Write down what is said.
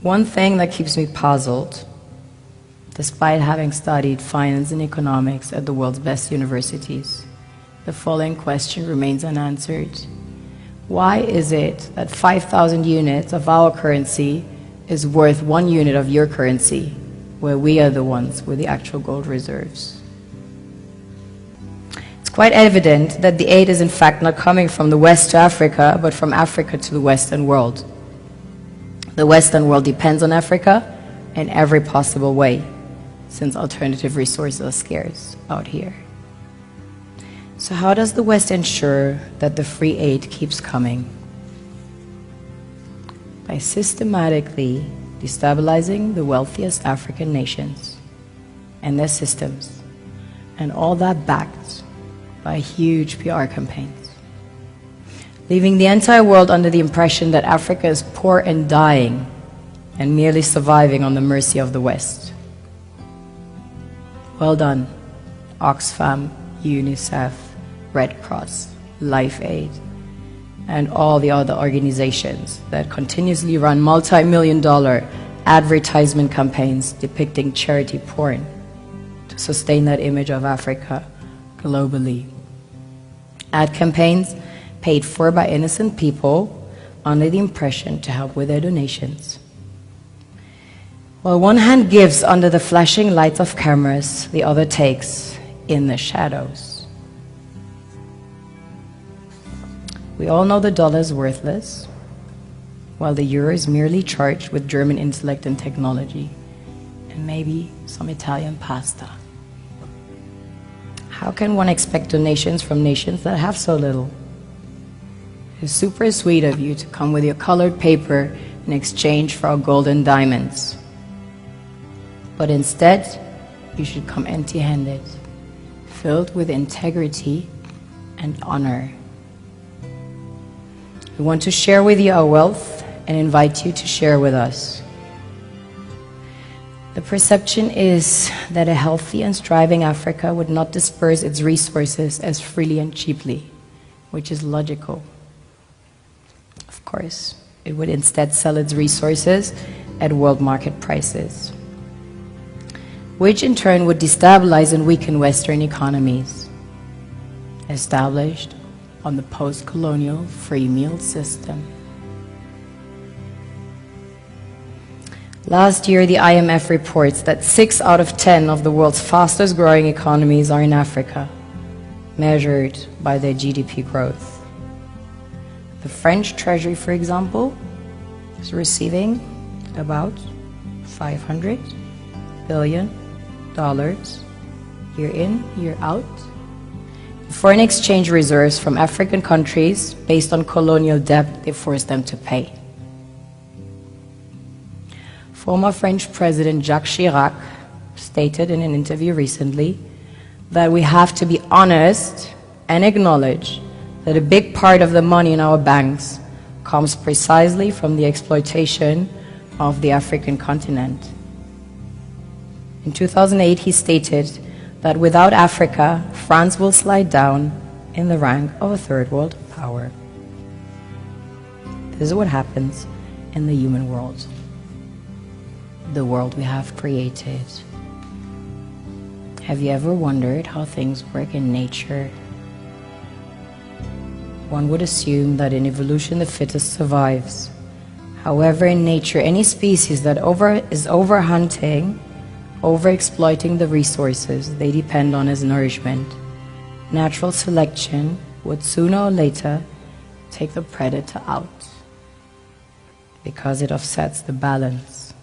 One thing that keeps me puzzled, despite having studied finance and economics at the world's best universities, the following question remains unanswered. Why is it that 5,000 units of our currency is worth 1 unit of your currency, where we are the ones with the actual gold reserves? It's quite evident that the aid is in fact not coming from the West to Africa, but from Africa to the Western world. The Western world depends on Africa in every possible way, since alternative resources are scarce out here. So how does the West ensure that the free aid keeps coming? By systematically destabilizing the wealthiest African nations and their systems, and all that backed by huge PR campaigns, leaving the entire world under the impression that Africa is poor and dying and merely surviving on the mercy of the West. Well done, Oxfam, UNICEF, Red Cross, Life Aid, and all the other organizations that continuously run multi-million-dollar advertisement campaigns depicting charity porn to sustain that image of Africa globally. Ad campaigns paid for by innocent people under the impression to help with their donations. While one hand gives under the flashing lights of cameras, the other takes in the shadows. We all know the dollar is worthless, while the euro is merely charged with German intellect and technology, and maybe some Italian pasta. How can one expect donations from nations that have so little? It's super sweet of you to come with your colored paper in exchange for our gold and diamonds. But instead, you should come empty-handed, filled with integrity and honor. We want to share with you our wealth and invite you to share with us. The perception is that a healthy and striving Africa would not disperse its resources as freely and cheaply, which is logical. Of course, it would instead sell its resources at world market prices, which in turn would destabilize and weaken Western economies, established on the post-colonial free meal system. Last year, the IMF reports that 6 out of 10 of the world's fastest growing economies are in Africa, measured by their GDP growth. The French Treasury, for example, is receiving about $500 billion year in, year out. Foreign exchange reserves from African countries based on colonial debt they forced them to pay. Former French President Jacques Chirac stated in an interview recently that we have to be honest and acknowledge that a big part of the money in our banks comes precisely from the exploitation of the African continent. In 2008, he stated that without Africa, France will slide down in the rank of a third world power. This is what happens in the human world, the world we have created. Have you ever wondered how things work in nature? One would assume that in evolution the fittest survives. However, in nature, any species that is overhunting, overexploiting the resources they depend on as nourishment, natural selection would sooner or later take the predator out because it offsets the balance.